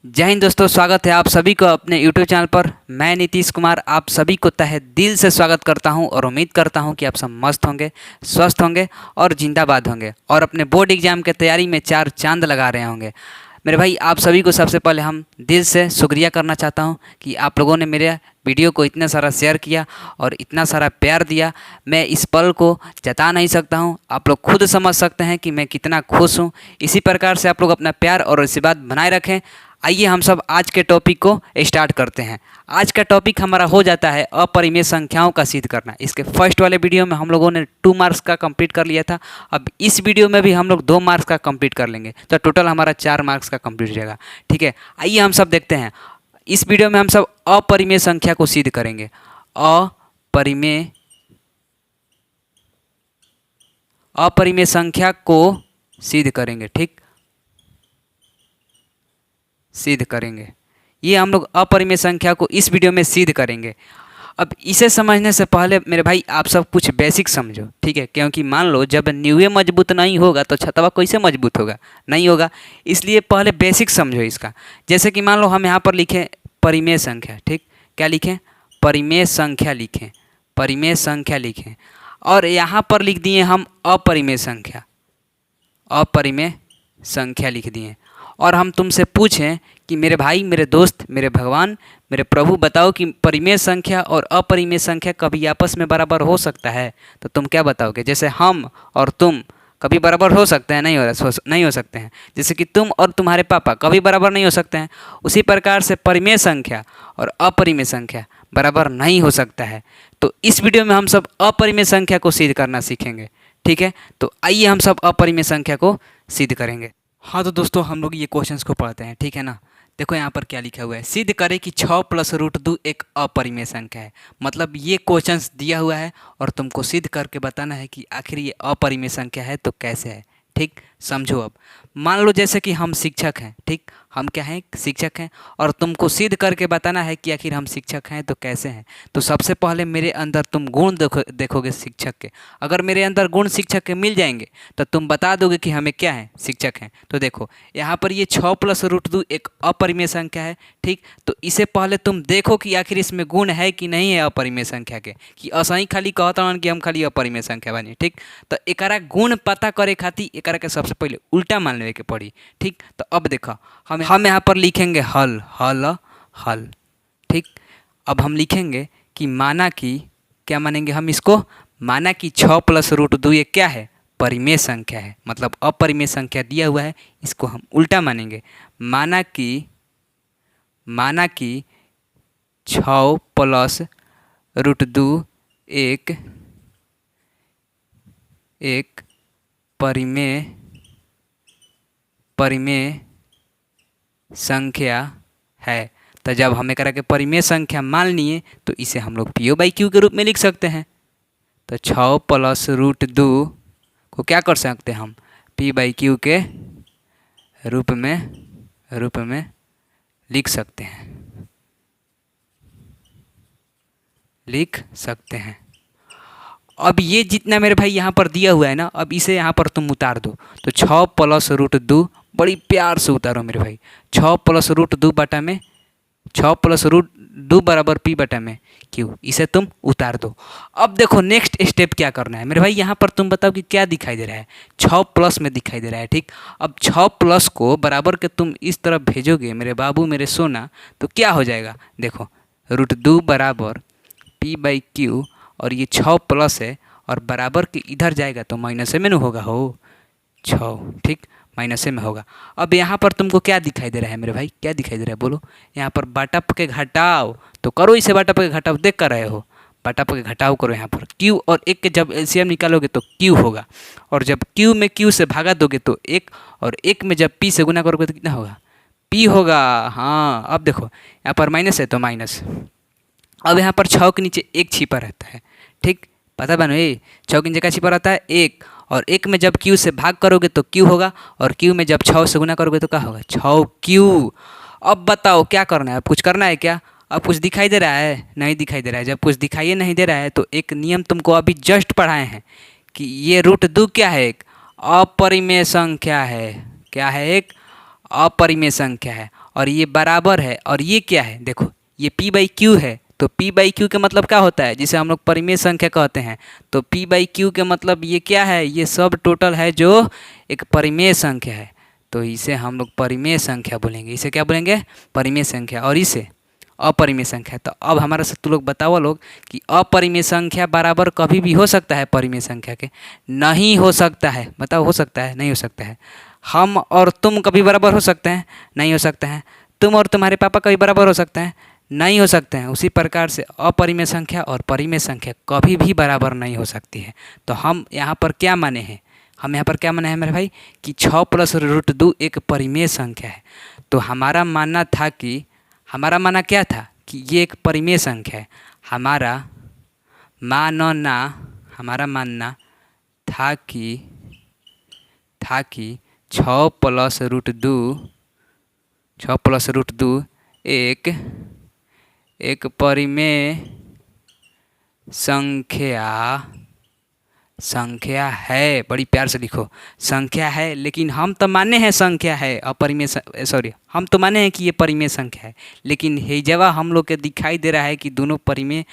जय हिंद दोस्तों, स्वागत है आप सभी को अपने यूट्यूब चैनल पर। मैं नीतीश कुमार आप सभी को तहे दिल से स्वागत करता हूं और उम्मीद करता हूं कि आप सब मस्त होंगे, स्वस्थ होंगे और जिंदाबाद होंगे और अपने बोर्ड एग्जाम के तैयारी में चार चांद लगा रहे होंगे। मेरे भाई, आप सभी को सबसे पहले हम दिल से शुक्रिया करना चाहता हूं कि आप लोगों ने मेरे वीडियो को इतना सारा शेयर किया और इतना सारा प्यार दिया। मैं इस पल को जता नहीं सकता हूं, आप लोग खुद समझ सकते हैं कि मैं कितना खुश हूं। इसी प्रकार से आप लोग अपना प्यार और आशीर्वाद बनाए रखें। आइए हम सब आज के टॉपिक को स्टार्ट करते हैं। आज का टॉपिक हमारा हो जाता है अपरिमेय संख्याओं का सिद्ध करना। इसके फर्स्ट वाले वीडियो में हम लोगों ने 2 मार्क्स का कंप्लीट कर लिया था। अब इस वीडियो में भी हम लोग 2 मार्क्स का कंप्लीट कर लेंगे, तो टोटल हमारा 4 मार्क्स का कंप्लीट हो जाएगा। ठीक है, आइए हम सब देखते हैं। इस वीडियो में हम सब अपरिमेय संख्या को सिद्ध करेंगे। अपरिमेय संख्या को सिद्ध करेंगे। ठीक, सिद्ध करेंगे। ये हम लोग अपरिमेय संख्या को इस वीडियो में सिद्ध करेंगे। अब इसे समझने से पहले मेरे भाई आप सब कुछ बेसिक समझो, ठीक है, क्योंकि मान लो जब नींव मजबूत नहीं होगा तो छतवा कैसे मजबूत होगा, नहीं होगा। इसलिए पहले बेसिक समझो इसका। जैसे कि मान लो हम यहाँ पर लिखें परिमेय संख्या। ठीक, क्या लिखें? परिमेय संख्या लिखें, परिमेय संख्या लिखें। और यहाँ पर लिख दिए हम अपरिमेय संख्या, अपरिमेय संख्या लिख दिए। और हम तुमसे पूछें कि मेरे भाई, मेरे दोस्त, मेरे भगवान, मेरे प्रभु, बताओ कि परिमेय संख्या और अपरिमेय संख्या कभी आपस में बराबर हो सकता है? तो तुम क्या बताओगे? जैसे हम और तुम कभी बराबर हो सकते हैं? नहीं हो सकते हैं। जैसे कि तुम और तुम्हारे पापा कभी बराबर नहीं हो सकते हैं। उसी प्रकार से परिमेय संख्या और अपरिमेय संख्या बराबर नहीं हो सकता है। तो इस वीडियो में हम सब अपरिमेय संख्या को सिद्ध करना सीखेंगे। ठीक है, तो आइए हम सब अपरिमेय संख्या को सिद्ध करेंगे। हाँ तो दोस्तों, हम लोग ये क्वेश्चंस को पढ़ते हैं, ठीक है ना। देखो यहाँ पर क्या लिखा हुआ है, सिद्ध करें कि 6 + √2 एक अपरिमेय संख्या है। मतलब ये क्वेश्चंस दिया हुआ है और तुमको सिद्ध करके बताना है कि आखिर ये अपरिमेय संख्या है तो कैसे है। ठीक, समझो। अब मान लो जैसे कि हम शिक्षक हैं। ठीक, हम क्या हैं? शिक्षक हैं। और तुमको सिद्ध करके बताना है कि आखिर हम शिक्षक हैं तो कैसे हैं। तो सबसे पहले मेरे अंदर तुम गुण देखोगे शिक्षक के। अगर मेरे अंदर गुण शिक्षक के मिल जाएंगे तो तुम बता दोगे कि हमें क्या है, शिक्षक हैं। तो देखो यहाँ पर ये 6 + √2 एक अपरिमेय संख्या है। ठीक, तो इसे पहले तुम देखो कि आखिर इसमें गुण है कि नहीं है अपरिमेय संख्या के, कि असही खाली कहता कि हम खाली अपरिमेय संख्या बनी। ठीक, तो एकरा गुण पता करे खातिर एकरा के सबसे पहले उल्टा मान लेवे के पड़ी। ठीक, तो अब देखो हम यहाँ पर लिखेंगे हल हल हल। ठीक, अब हम लिखेंगे कि माना कि, क्या मानेंगे हम इसको? माना कि 6 + √2 ये क्या है? परिमेय संख्या है। मतलब अपरिमेय संख्या दिया हुआ है, इसको हम उल्टा मानेंगे। माना कि 6 + √2 एक परिमेय संख्या है। तो जब हम एक के परिमेय संख्या मान लिए तो इसे हम लोग PO/Q के रूप में लिख सकते हैं। तो 6 + √2 को क्या कर सकते हैं हम? P/Q के रूप में लिख सकते हैं। अब ये जितना मेरे भाई यहाँ पर दिया हुआ है ना, अब इसे यहाँ पर तुम उतार दो। तो 6 + √2 बड़ी प्यार से उतारो मेरे भाई। 6 + √2 बटा में 6 + √2 बराबर P/Q, इसे तुम उतार दो। अब देखो नेक्स्ट स्टेप क्या करना है मेरे भाई। यहाँ पर तुम बताओ कि क्या दिखाई दे रहा है? 6 प्लस में दिखाई दे रहा है। ठीक, अब 6 प्लस को बराबर के तुम इस तरफ भेजोगे मेरे बाबू, मेरे सोना, तो क्या हो जाएगा? देखो √2 बराबर P/Q और ये 6 प्लस है और बराबर के इधर जाएगा तो माइनस में न होगा हो 6। ठीक, माइनस में होगा। अब यहाँ पर तुमको क्या दिखाई दे रहा है मेरे भाई? क्या दिखाई दे रहा है बोलो? यहाँ पर बाटा के घटाव तो करो, इसे बाटा के घटाव देख कर रहे हो। बाटा के घटाव करो। यहाँ पर Q और 1 के जब LCM निकालोगे तो Q होगा, और जब Q में Q से भागा दोगे तो 1, और 1 में जब P से गुना करोगे तो कितना होगा? P होगा। हाँ, अब देखो यहाँ पर माइनस है तो माइनस। अब यहाँ पर 6 के नीचे 1 छिपा रहता है। ठीक, पता बनो, 6 के नीचे क्या छिपा रहता है? 1, और 1 में जब Q से भाग करोगे तो Q होगा, और Q में जब 6 से गुना करोगे तो क्या होगा? 6Q। अब बताओ क्या करना है? अब कुछ करना है क्या? अब कुछ दिखाई दे रहा है? नहीं दिखाई दे रहा है। जब कुछ दिखाई नहीं दे रहा है तो एक नियम तुमको अभी जस्ट पढ़ाए हैं कि ये √2 क्या है? एक अपरिमेय संख्या है। क्या है? एक अपरिमेय संख्या है। और ये बराबर है, और ये क्या है, देखो ये पी बाई क्यू है। तो पी बाई क्यू का मतलब क्या होता है, जिसे हम लोग परिमेय संख्या कहते हैं। तो पी बाई क्यू के मतलब ये क्या है, ये सब टोटल है जो एक परिमेय संख्या है। तो इसे हम लोग परिमेय संख्या बोलेंगे। इसे क्या बोलेंगे, परिमेय संख्या। और इसे अपरिमेय संख्या। तो अब हमारा से तू लोग बताओ लोग कि अपरिमेय संख्या बराबर कभी भी हो सकता है परिमेय संख्या के? नहीं हो सकता है। बताओ, हो सकता है? नहीं हो सकता है। हम और तुम कभी बराबर हो सकते हैं? नहीं हो सकते हैं। तुम और तुम्हारे पापा कभी बराबर हो सकते हैं? नहीं हो सकते हैं। उसी प्रकार से अपरिमेय संख्या और परिमेय संख्या कभी भी बराबर नहीं हो सकती है। तो हम यहाँ पर क्या माने हैं, हम यहाँ पर क्या माने हैं मेरे भाई, कि 6 + √2 एक परिमेय संख्या है। तो हमारा मानना था कि, हमारा मानना क्या था कि ये एक परिमेय संख्या है। हमारा मानना, हमारा मानना था कि 6 + √2, 6 + √2 एक परिमेय संख्या है। बड़ी प्यार से लिखो, संख्या है। लेकिन हम तो माने हैं संख्या है, अपरिमेय, सॉरी, हम तो माने हैं कि ये परिमेय संख्या है। लेकिन हे जगह हम लोग के दिखाई दे रहा है कि दोनों परिमेय,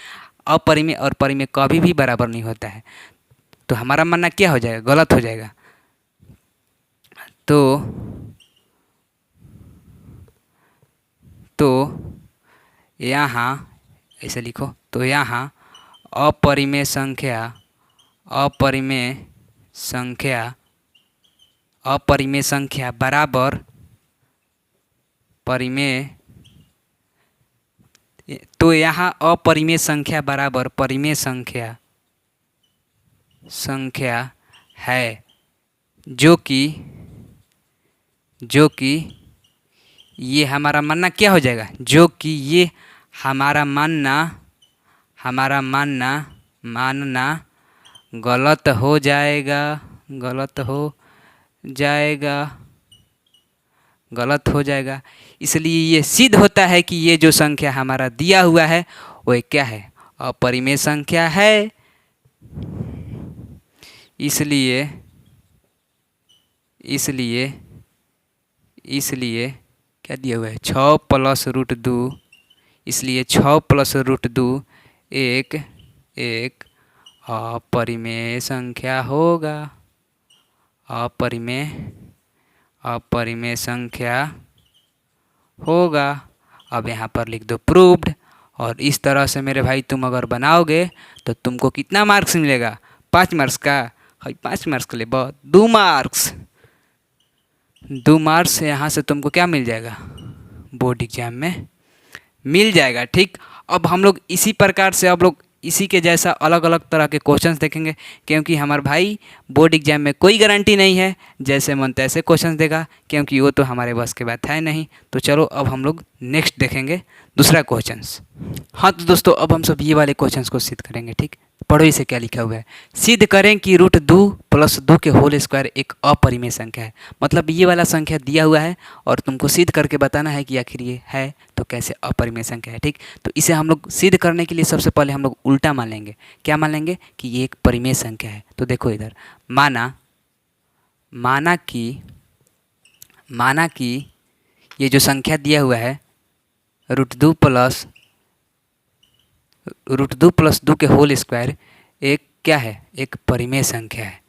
अपरिमेय और परिमेय कभी भी बराबर नहीं होता है। तो हमारा मानना क्या हो जाएगा, गलत हो जाएगा। तो यहाँ ऐसे लिखो, तो यहाँ अपरिमेय संख्या, अपरिमेय संख्या बराबर परिमेय, तो यहाँ अपरिमेय संख्या बराबर परिमेय संख्या है, जो कि ये हमारा मानना क्या हो जाएगा, जो कि ये हमारा मानना गलत हो जाएगा, गलत हो जाएगा। इसलिए ये सिद्ध होता है कि ये जो संख्या हमारा दिया हुआ है वो क्या है, अपरिमेय संख्या है। इसलिए क्या दिया हुआ है, 6 + √2, इसलिए 6 + √2 एक अपरिमेय संख्या होगा, अपरिमेय संख्या होगा। अब यहाँ पर लिख दो प्रूव्ड। और इस तरह से मेरे भाई तुम अगर बनाओगे तो तुमको कितना मार्क्स मिलेगा, 5 मार्क्स का। 5 मार्क्स के लिए 2 मार्क्स, 2 मार्क्स यहाँ से तुमको क्या मिल जाएगा, बोर्ड एग्जाम में मिल जाएगा। ठीक, अब हम लोग इसी प्रकार से अब लोग इसी के जैसा अलग अलग तरह के क्वेश्चंस देखेंगे, क्योंकि हमारे भाई बोर्ड एग्जाम में कोई गारंटी नहीं है जैसे मन तैसे क्वेश्चंस देगा, क्योंकि वो तो हमारे बस के बात है नहीं। तो चलो अब हम लोग नेक्स्ट देखेंगे दूसरा क्वेश्चंस। हाँ तो दोस्तों, अब हम सब ये वाले क्वेश्चंस को सिद्ध करेंगे। ठीक, पढ़ो इसे क्या लिखा हुआ है। सिद्ध करें कि √2 + 2 के होल स्क्वायर एक अपरिमेय संख्या है। मतलब ये वाला संख्या दिया हुआ है और तुमको सिद्ध करके बताना है कि आखिर ये है तो कैसे अपरिमेय संख्या है। ठीक, तो इसे हम लोग सिद्ध करने के लिए सबसे पहले हम लोग उल्टा मान लेंगे। क्या मान लेंगे, कि ये एक परिमेय संख्या है। तो देखो इधर, माना कि ये जो संख्या दिया हुआ है √2 + 2 के होल स्क्वायर एक क्या है, एक परिमेय संख्या है।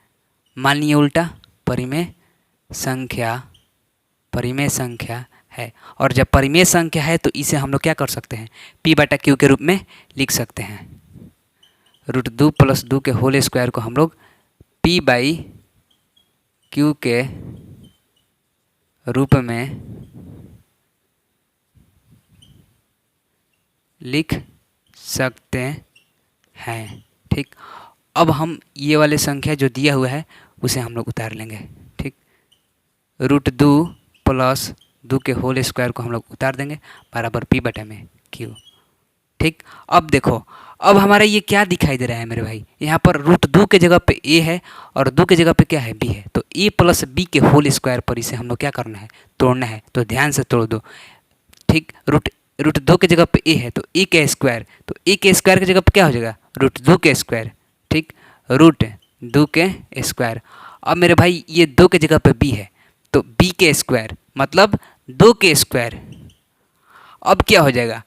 मान लिए उल्टा, परिमेय संख्या है। और जब परिमेय संख्या है तो इसे हम लोग क्या कर सकते हैं, P/Q के रूप में लिख सकते हैं। √2 + 2 के होल स्क्वायर को हम लोग P/Q के रूप में लिख सकते हैं। ठीक, अब हम ये वाले संख्या जो दिया हुआ है उसे हम लोग उतार लेंगे। ठीक, √2 + 2 के होल स्क्वायर को हम लोग उतार देंगे बराबर P/Q। ठीक, अब देखो, अब हमारा ये क्या दिखाई दे रहा है मेरे भाई, यहाँ पर √2 के जगह पे a है और 2 के जगह पे क्या है, b है। तो a + b के होल स्क्वायर पर इसे हम लोग क्या करना है, तोड़ना है। तो ध्यान से तोड़ दो। ठीक, √2 के जगह पे a है तो a के स्क्वायर, तो a के स्क्वायर की जगह पे क्या हो जाएगा, √2 के स्क्वायर। ठीक, √2 के स्क्वायर। अब मेरे भाई ये 2 के जगह पे b है तो b के स्क्वायर, मतलब 2 के स्क्वायर। अब क्या हो जाएगा,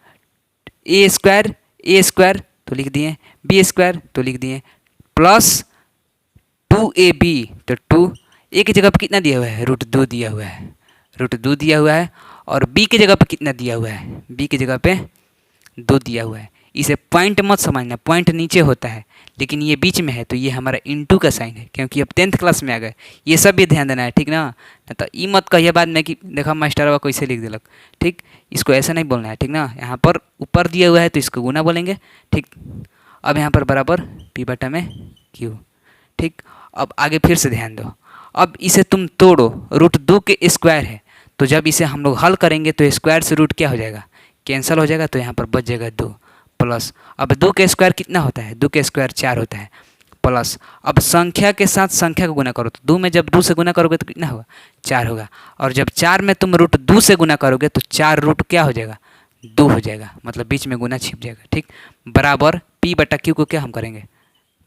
ए स्क्वायर तो लिख दिए, बी स्क्वायर तो लिख दिए, प्लस 2ab, तो 2 ए की जगह पर कितना दिया हुआ है, √2 दिया हुआ है, √2 दिया हुआ है। और बी की जगह पे कितना दिया हुआ है, बी की जगह पे 2 दिया हुआ है। इसे पॉइंट मत समझना, पॉइंट नीचे होता है लेकिन ये बीच में है तो ये हमारा इंटू का साइन है, क्योंकि अब 10th क्लास में आ गए, ये सब भी ध्यान देना है, ठीक ना। तो ये मत कहिए बाद में कि देखा मास्टरवा कैसे लिख दिलक, ठीक, इसको ऐसा नहीं बोलना है, ठीक ना। यहाँ पर ऊपर दिया हुआ है तो इसको गुना बोलेंगे, ठीक। अब यहाँ पर बराबर पी बटा में क्यू, ठीक। अब आगे फिर से ध्यान दो, अब इसे तुम तोड़ो, √2 के स्क्वायर है, तो जब इसे हम लोग हल करेंगे तो स्क्वायर से रूट क्या हो जाएगा, कैंसिल हो जाएगा, तो यहाँ पर बच जाएगा 2 प्लस, अब 2 के स्क्वायर कितना होता है, 2 के स्क्वायर 4 होता है, प्लस अब संख्या के साथ संख्या को गुना करो, तो 2 में जब 2 से गुना करोगे तो कितना होगा, 4 होगा। और जब 4 में तुम √2 से गुना करोगे तो 4 रूट क्या हो जाएगा, 2 हो जाएगा, मतलब बीच में गुना छिप जाएगा, ठीक। बराबर पी बटा क्यू को क्या हम करेंगे,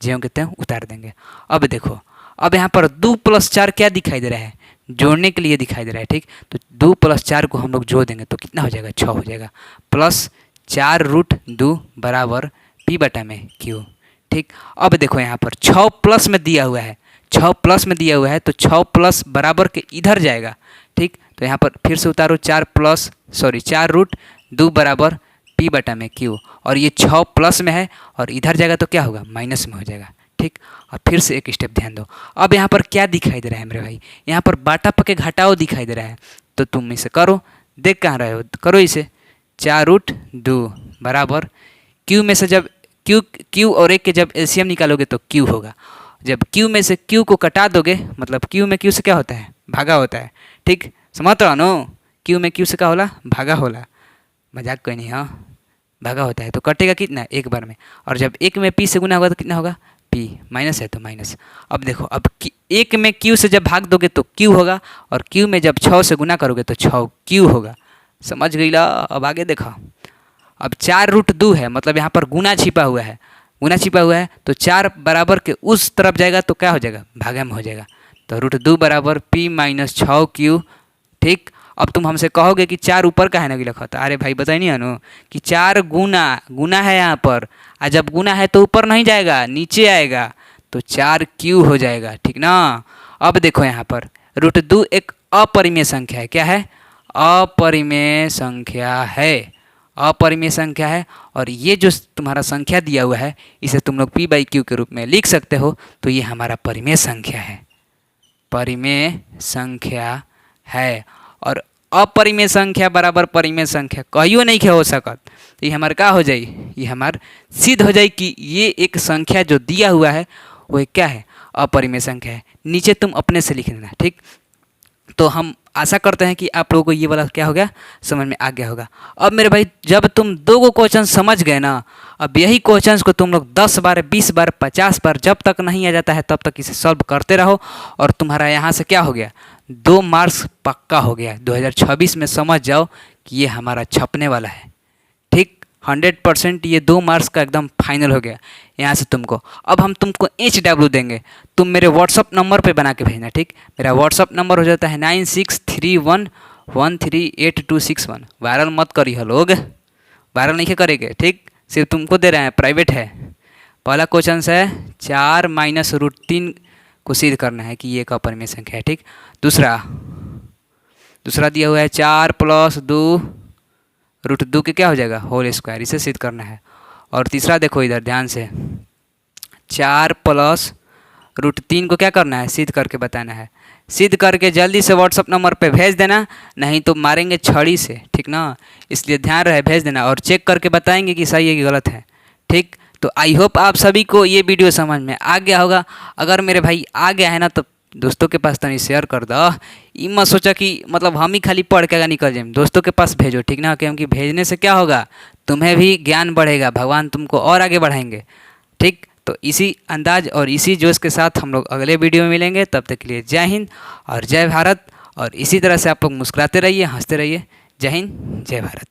ज्यों के त्यों उतार देंगे। अब देखो, अब यहाँ पर 2 + 4 क्या दिखाई दे रहा है, जोड़ने के लिए दिखाई दे रहा है, ठीक। तो 2 + 4 को हम लोग जोड़ देंगे तो कितना हो जाएगा, 6 हो जाएगा, प्लस 4√2 बराबर पी बटा में क्यू, ठीक। अब देखो यहाँ पर 6 प्लस में दिया हुआ है, 6 प्लस में दिया हुआ है तो 6 प्लस बराबर के इधर जाएगा, ठीक। तो यहाँ पर फिर से उतारो 4√2 बराबर पी बटा में क्यू, और ये 6 प्लस में है और इधर जाएगा तो क्या होगा, माइनस में हो जाएगा, ठीक। और फिर से एक स्टेप ध्यान दो, अब यहाँ पर क्या दिखाई दे रहा है मेरे भाई, यहाँ पर बाटा पके घटाओ दिखाई दे रहा है, तो तुम इसे करो, देख कहाँ रहे हो, करो इसे। 4√2 बराबर क्यू में से जब क्यू और एक के जब एलसीएम निकालोगे तो क्यू होगा, जब क्यू में से क्यू को कटा दोगे, मतलब क्यू में क्यू से क्या होता है, भागा होता है, ठीक, समझ रहो नो, क्यू में क्यू से क्या होला, भागा होला, मजाक कोई नहीं, हाँ भागा होता है, तो कटेगा कितना, एक बार में, और जब एक में पी से गुना होगा तो कितना होगा, पी, माइनस है तो माइनस। अब देखो, अब एक में क्यू से जब भाग दोगे तो क्यू होगा, और क्यू में जब 6 से गुना करोगे तो 6 क्यू होगा, समझ गई ला। अब आगे देखो, अब 4√2 है, मतलब यहाँ पर गुना छिपा हुआ है, गुना छिपा हुआ है तो 4 बराबर के उस तरफ जाएगा तो क्या हो जाएगा, भागा में हो जाएगा, तो √2 बराबर p - 6q, ठीक। अब तुम हमसे कहोगे कि 4 ऊपर का है ना कि लिखा था, अरे भाई बताइए नहीं अनु कि 4 गुना है यहाँ पर, और जब गुना है तो ऊपर नहीं जाएगा, नीचे आएगा, तो 4q हो जाएगा, ठीक ना। अब देखो यहाँ पर √2 एक अपरिमेय संख्या है, क्या है, अपरिमेय संख्या है, अपरिमेय संख्या है, और ये जो तुम्हारा संख्या दिया हुआ है इसे तुम लोग p/q के रूप में लिख सकते हो, तो ये हमारा परिमेय संख्या है, परिमेय संख्या है। और अपरिमेय संख्या बराबर परिमेय संख्या कहियो नहीं के हो सकत, तो ये हमारे का हो जाए, ये हमार सिद्ध हो जाए कि ये एक संख्या जो दिया हुआ है वो क्या है, अपरिमेय संख्या है। नीचे तुम अपने से लिख देना, ठीक। तो हम आशा करते हैं कि आप लोगों को ये वाला क्या हो गया, समझ में आ गया होगा। अब मेरे भाई जब तुम 2 गो क्वेश्चन समझ गए ना, अब यही क्वेश्चंस को तुम लोग 10 बार 20 बार 50 बार जब तक नहीं आ जाता है तब तक इसे सॉल्व करते रहो, और तुम्हारा यहाँ से क्या हो गया, 2 मार्क्स पक्का हो गया। 2026 में समझ जाओ कि ये हमारा छपने वाला है, ठीक, 100% ये 2 मार्क्स का एकदम फाइनल हो गया यहाँ से तुमको। अब हम तुमको HW देंगे, तुम मेरे व्हाट्सअप नंबर पे बना के भेजना, ठीक। मेरा व्हाट्सअप नंबर हो जाता है 9631138261। वायरल मत करिए लोग, वायरल नहीं करेंगे, ठीक, सिर्फ तुमको दे रहे हैं, प्राइवेट है। पहला क्वेश्चन है 4 - √3 को सिद्ध करना है कि ये एक अपरिमेय संख्या है, ठीक। दूसरा दिया हुआ है 4 + 2 √2 के क्या हो जाएगा, होल स्क्वायर, इसे सिद्ध करना है। और तीसरा देखो इधर ध्यान से, 4 + √3 को क्या करना है, सिद्ध करके बताना है। सिद्ध करके जल्दी से व्हाट्सअप नंबर पे भेज देना, नहीं तो मारेंगे छड़ी से, ठीक ना, इसलिए ध्यान रहे, भेज देना और चेक करके बताएंगे कि सही है कि गलत है, ठीक। तो आई होप आप सभी को ये वीडियो समझ में आ गया होगा। अगर मेरे भाई आ गया है ना तो दोस्तों के पास तनी शेयर कर दो, ये मत सोचा कि मतलब हम ही खाली पढ़ के निकल जाए, दोस्तों के पास भेजो, ठीक ना, क्योंकि भेजने से क्या होगा, तुम्हें भी ज्ञान बढ़ेगा, भगवान तुमको और आगे बढ़ाएंगे, ठीक। तो इसी अंदाज और इसी जोश के साथ हम लोग अगले वीडियो में मिलेंगे, तब तक के लिए जय हिंद और जय भारत। और इसी तरह से आप लोग मुस्कुराते रहिए, हंसते रहिए। जय हिंद, जय भारत।